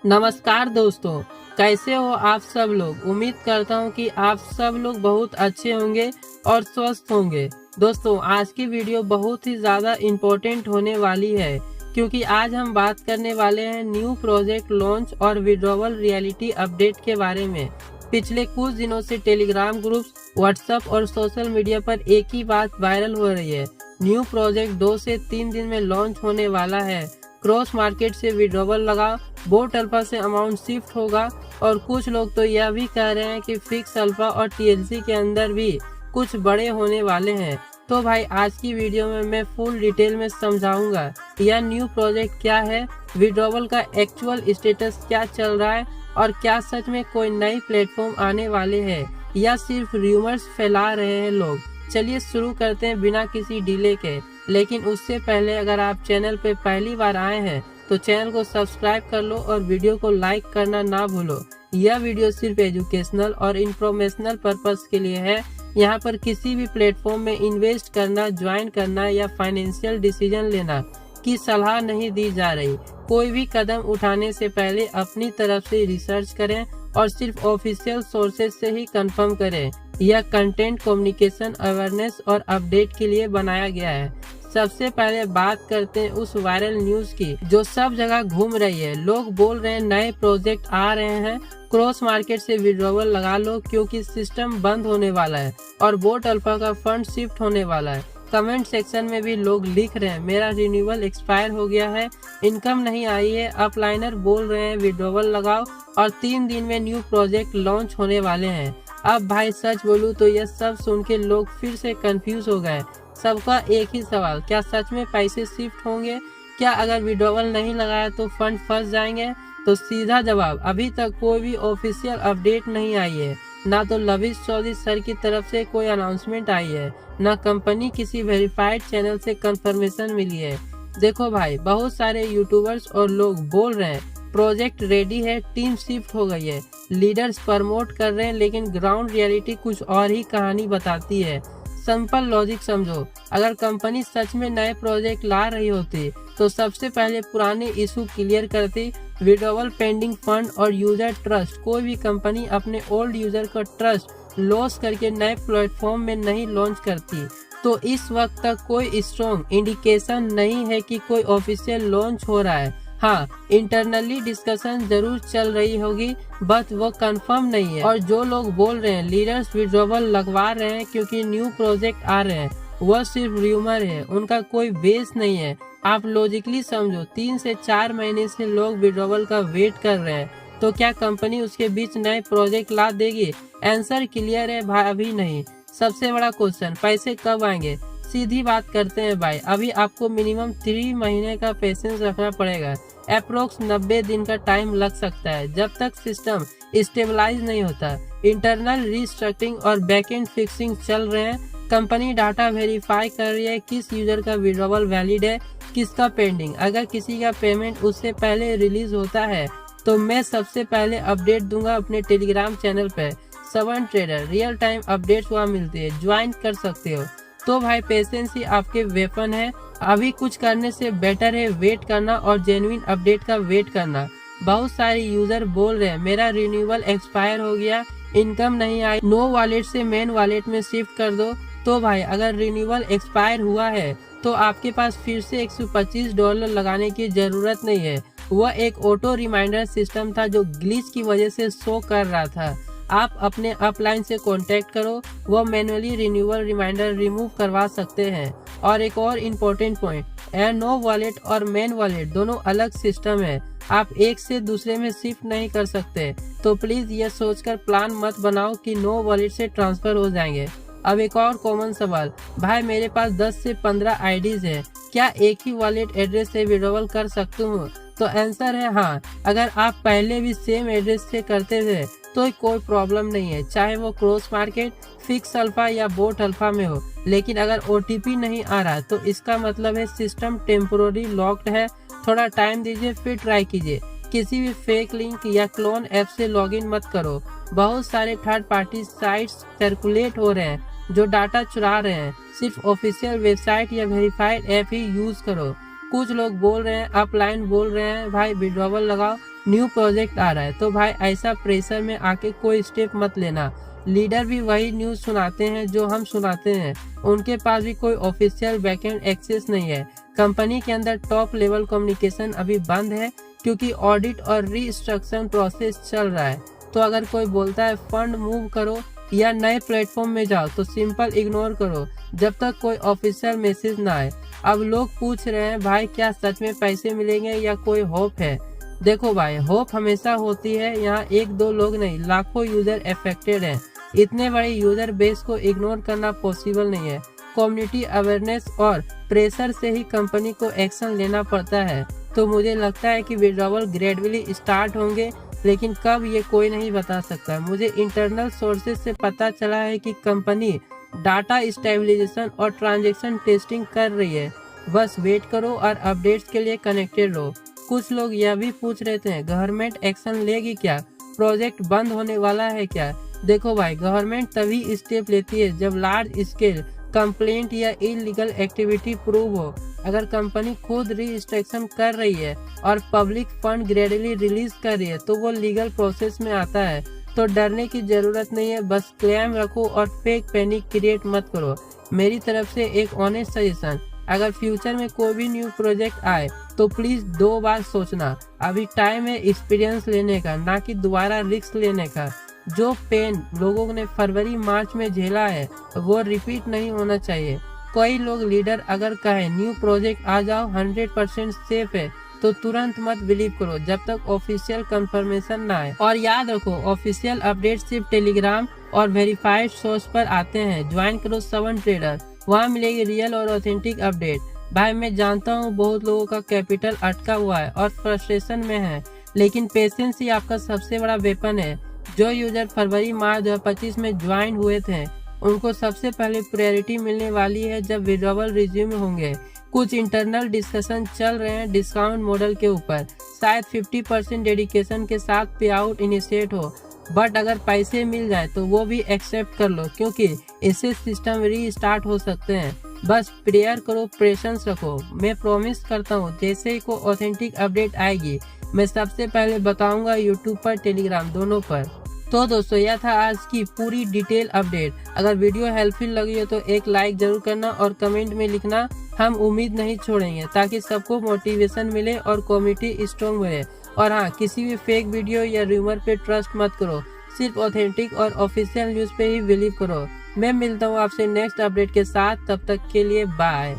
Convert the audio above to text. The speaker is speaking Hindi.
नमस्कार दोस्तों, कैसे हो आप सब लोग। उम्मीद करता हूँ कि आप सब लोग बहुत अच्छे होंगे और स्वस्थ होंगे। दोस्तों, आज की वीडियो बहुत ही ज़्यादा इम्पोर्टेंट होने वाली है, क्योंकि आज हम बात करने वाले हैं न्यू प्रोजेक्ट लॉन्च और विड्रॉवल रियलिटी अपडेट के बारे में। पिछले कुछ दिनों से टेलीग्राम ग्रुप्स, व्हाट्सएप और सोशल मीडिया पर एक ही बात वायरल हो रही है। न्यू प्रोजेक्ट 2 से 3 दिन में लॉन्च होने वाला है। क्रॉस मार्केट से विड्रॉवल लगा, बोट अल्फा से अमाउंट शिफ्ट होगा और कुछ लोग तो यह भी कह रहे हैं कि फिक्स अल्फा और टीएलसी के अंदर भी कुछ बड़े होने वाले हैं। तो भाई, आज की वीडियो में मैं फुल डिटेल में समझाऊंगा यह न्यू प्रोजेक्ट क्या है, विड्रॉवल का एक्चुअल स्टेटस क्या चल रहा है और क्या सच में कोई नई प्लेटफॉर्म आने वाले हैं या सिर्फ रूमर्स फैला रहे हैं लोग। चलिए शुरू करते हैं बिना किसी डिले के। लेकिन उससे पहले अगर आप चैनल पे पहली बार आए हैं तो चैनल को सब्सक्राइब कर लो और वीडियो को लाइक करना ना भूलो। यह वीडियो सिर्फ एजुकेशनल और इंफॉर्मेशनल पर्पस के लिए है। यहाँ पर किसी भी प्लेटफॉर्म में इन्वेस्ट करना, ज्वाइन करना या फाइनेंशियल डिसीजन लेना की सलाह नहीं दी जा रही। कोई भी कदम उठाने से पहले अपनी तरफ से रिसर्च करें और सिर्फ ऑफिशियल सोर्सेज से ही कंफर्म करें। यह कंटेंट कम्युनिकेशन, अवेयरनेस और अपडेट के लिए बनाया गया है। सबसे पहले बात करते हैं उस वायरल न्यूज की जो सब जगह घूम रही है। लोग बोल रहे हैं नए प्रोजेक्ट आ रहे हैं, क्रॉस मार्केट से विड्रॉवल लगा लो क्योंकि सिस्टम बंद होने वाला है और बोट अल्फा का फंड शिफ्ट होने वाला है। कमेंट सेक्शन में भी लोग लिख रहे हैं मेरा रिन्यूअल एक्सपायर हो गया है, इनकम नहीं आई है। अपलाइनर बोल रहे हैं विड्रॉवल लगाओ और 3 दिन में न्यू प्रोजेक्ट लॉन्च होने वाले हैं। अब भाई सच बोलूं तो यह सब सुन के लोग फिर से कंफ्यूज हो गए। सबका एक ही सवाल, क्या सच में पैसे शिफ्ट होंगे? क्या अगर विड्रॉवल नहीं लगाया तो फंड फंस जाएंगे? तो सीधा जवाब, अभी तक कोई भी ऑफिशियल अपडेट नहीं आई है। ना तो लविश चौधरी सर की तरफ से कोई अनाउंसमेंट आई है, ना कंपनी किसी वेरीफाइड चैनल से कंफर्मेशन मिली है। देखो भाई, बहुत सारे यूट्यूबर्स और लोग बोल रहे हैं प्रोजेक्ट रेडी है, टीम शिफ्ट हो गई है, लीडर्स प्रमोट कर रहे हैं, लेकिन ग्राउंड रियलिटी कुछ और ही कहानी बताती है। सिंपल लॉजिक समझो, अगर कंपनी सच में नए प्रोजेक्ट ला रही होती तो सबसे पहले पुराने इशू क्लियर करती। विड्रॉवल, पेंडिंग फंड और यूजर ट्रस्ट। कोई भी कंपनी अपने ओल्ड यूजर का ट्रस्ट लॉस करके नए प्लेटफॉर्म में नहीं लॉन्च करती। तो इस वक्त तक कोई स्ट्रॉन्ग इंडिकेशन नहीं है कि कोई ऑफिशियल लॉन्च हो रहा है। हाँ, इंटरनली डिस्कशन जरूर चल रही होगी, बट वो कंफर्म नहीं है। और जो लोग बोल रहे हैं लीडर्स विड्रॉवल लगवा रहे हैं क्योंकि न्यू प्रोजेक्ट आ रहे हैं, वह सिर्फ र्यूमर है, उनका कोई बेस नहीं है। आप लॉजिकली समझो, 3 से 4 महीने से लोग विड्रॉवल का वेट कर रहे हैं, तो क्या कंपनी उसके बीच नए प्रोजेक्ट ला देगी? आंसर क्लियर है भाई, अभी नहीं। सबसे बड़ा क्वेश्चन, पैसे कब आएंगे? सीधी बात करते हैं भाई, अभी आपको मिनिमम 3 महीने का पेशेंस रखना पड़ेगा। अप्रोक्स 90 दिन का टाइम लग सकता है, जब तक सिस्टम स्टेबलाइज नहीं होता। इंटरनल रिस्ट्रक्चरिंग और बैकएंड फिक्सिंग चल रहे हैं। कंपनी डाटा वेरीफाई कर रही है किस यूजर का विड्रॉवल वैलिड है, किसका पेंडिंग। अगर किसी का पेमेंट उससे पहले रिलीज होता है तो मैं सबसे पहले अपडेट दूंगा अपने टेलीग्राम चैनल पे। 7 ट्रेडर रियल टाइम अपडेट्स वहाँ मिलती है, ज्वाइन कर सकते हो। तो भाई, पेशेंस ही आपके वेपन है। अभी कुछ करने से बेटर है वेट करना और जेन्युइन अपडेट का वेट करना। बहुत सारे यूजर बोल रहे हैं मेरा रिन्यूअल एक्सपायर हो गया, इनकम नहीं आई, नो वॉलेट से मेन वॉलेट में शिफ्ट कर दो। तो भाई, अगर रिन्यूअल एक्सपायर हुआ है तो आपके पास फिर से $125 लगाने की जरूरत नहीं है। वह एक ऑटो रिमाइंडर सिस्टम था जो ग्लिच की वजह से शो कर रहा था। आप अपने अपलाइन से कांटेक्ट करो, वो मैनुअली रिन्यूअल रिमाइंडर रिमूव करवा सकते हैं। और एक और इम्पोर्टेंट पॉइंट, नो वॉलेट और मेन वॉलेट दोनों अलग सिस्टम है, आप एक से दूसरे में शिफ्ट नहीं कर सकते। तो प्लीज ये सोचकर प्लान मत बनाओ कि नो वॉलेट से ट्रांसफर हो जाएंगे। अब एक और कॉमन सवाल, भाई मेरे पास 10 से 15 आईडीज है, क्या एक ही वॉलेट एड्रेस से विड्रॉवल कर सकता हूँ? तो आंसर है हाँ। अगर आप पहले भी सेम एड्रेस से करते थे तो कोई प्रॉब्लम नहीं है, चाहे वो क्रॉस मार्केट, फिक्स अल्फा या बोट अल्फा में हो। लेकिन अगर ओटीपी नहीं आ रहा तो इसका मतलब है सिस्टम टेम्पोररी लॉक्ड है। थोड़ा टाइम दीजिए, फिर ट्राई कीजिए। किसी भी फेक लिंक या क्लोन ऐप से लॉगिन मत करो। बहुत सारे थर्ड पार्टी साइट्स सर्कुलेट हो रहे हैं जो डाटा चुरा रहे हैं। सिर्फ ऑफिशियल वेबसाइट या वेरीफाइड ऐप ही यूज करो। कुछ लोग बोल रहे हैं, अपलाइन बोल रहे हैं भाई विड्रॉवल लगाओ, न्यू प्रोजेक्ट आ रहा है। तो भाई ऐसा प्रेशर में आके कोई स्टेप मत लेना। लीडर भी वही न्यूज़ सुनाते हैं जो हम सुनाते हैं, उनके पास भी कोई ऑफिशियल बैकएंड एक्सेस नहीं है। कंपनी के अंदर टॉप लेवल कम्युनिकेशन अभी बंद है क्योंकि ऑडिट और रीस्ट्रक्चर प्रोसेस चल रहा है। तो अगर कोई बोलता है फंड मूव करो या नए प्लेटफॉर्म में जाओ तो सिंपल इग्नोर करो जब तक कोई ऑफिशियल मैसेज ना आए। अब लोग पूछ रहे हैं भाई क्या सच में पैसे मिलेंगे या कोई होप है। देखो भाई, होप हमेशा होती है, यहाँ एक दो लोग नहीं लाखों यूजर अफेक्टेड हैं। इतने बड़े यूजर बेस को इग्नोर करना पॉसिबल नहीं है। कम्युनिटी अवेयरनेस और प्रेशर से ही कंपनी को एक्शन लेना पड़ता है। तो मुझे लगता है कि विड्रॉवल ग्रेजुअली स्टार्ट होंगे, लेकिन कब ये कोई नहीं बता सकता। मुझे इंटरनल सोर्सेज से पता चला है कि कंपनी डाटा स्टेबलाइजेशन और ट्रांजैक्शन टेस्टिंग कर रही है। बस वेट करो और अपडेट्स के लिए कनेक्टेड रहो। कुछ लोग यह भी पूछ रहे थे गवर्नमेंट एक्शन लेगी क्या, प्रोजेक्ट बंद होने वाला है क्या। देखो भाई, गवर्नमेंट तभी स्टेप लेती है जब लार्ज स्केल कंप्लेंट या इलीगल एक्टिविटी प्रूव हो। अगर कंपनी खुद रिस्ट्रिक्शन कर रही है और पब्लिक फंड ग्रेजुअली रिलीज कर रही है तो वो लीगल प्रोसेस में आता है। तो डरने की जरूरत नहीं है, बस क्लेम रखो और फेक पैनिक क्रिएट मत करो। मेरी तरफ से एक ऑनेस्ट सजेशन, अगर फ्यूचर में कोई भी न्यू प्रोजेक्ट आए तो प्लीज 2 बार सोचना। अभी टाइम है एक्सपीरियंस लेने का, ना कि दोबारा रिस्क लेने का। जो पेन लोगों ने फरवरी मार्च में झेला है वो रिपीट नहीं होना चाहिए। कई लोग लीडर अगर कहे न्यू प्रोजेक्ट आ जाओ 100% सेफ है तो तुरंत मत बिलीव करो जब तक ऑफिशियल कंफर्मेशन ना आए। और याद रखो, ऑफिशियल अपडेट सिर्फ टेलीग्राम और वेरीफाइड सोर्स पर आते हैं। ज्वाइन करो 7 ट्रेडर, वहाँ मिलेगी रियल और ऑथेंटिक अपडेट। भाई मैं जानता हूँ बहुत लोगों का कैपिटल अटका हुआ है और फ्रस्ट्रेशन में है, लेकिन पेशेंस ही आपका सबसे बड़ा वेपन है। जो यूजर फरवरी मार्च 2025 में ज्वाइन हुए थे उनको सबसे पहले प्रायोरिटी मिलने वाली है जब विड्रॉवल रिज्यूम होंगे। कुछ इंटरनल डिस्कशन चल रहे हैं डिस्काउंट मॉडल के ऊपर, शायद 50% डेडिकेशन के साथ पे आउट इनिशिएट हो। बट अगर पैसे मिल जाए तो वो भी एक्सेप्ट कर लो क्योंकि इससे सिस्टम रीस्टार्ट हो सकते हैं। बस प्रेयर करो, पेशेंस रखो। मैं प्रॉमिस करता हूँ जैसे ही कोई ऑथेंटिक अपडेट आएगी मैं सबसे पहले बताऊंगा, यूट्यूब पर टेलीग्राम दोनों पर। तो दोस्तों यह था आज की पूरी डिटेल अपडेट। अगर वीडियो हेल्पफुल लगी हो तो एक लाइक जरूर करना और कमेंट में लिखना। हम उम्मीद नहीं छोड़ेंगे ताकि सबको मोटिवेशन मिले और कम्युनिटी स्ट्रॉन्ग बने। और हाँ, किसी भी फेक वीडियो या रूमर पे ट्रस्ट मत करो, सिर्फ ऑथेंटिक और ऑफिशियल न्यूज़ पे ही बिलीव करो। मैं मिलता हूँ आपसे नेक्स्ट अपडेट के साथ, तब तक के लिए बाय।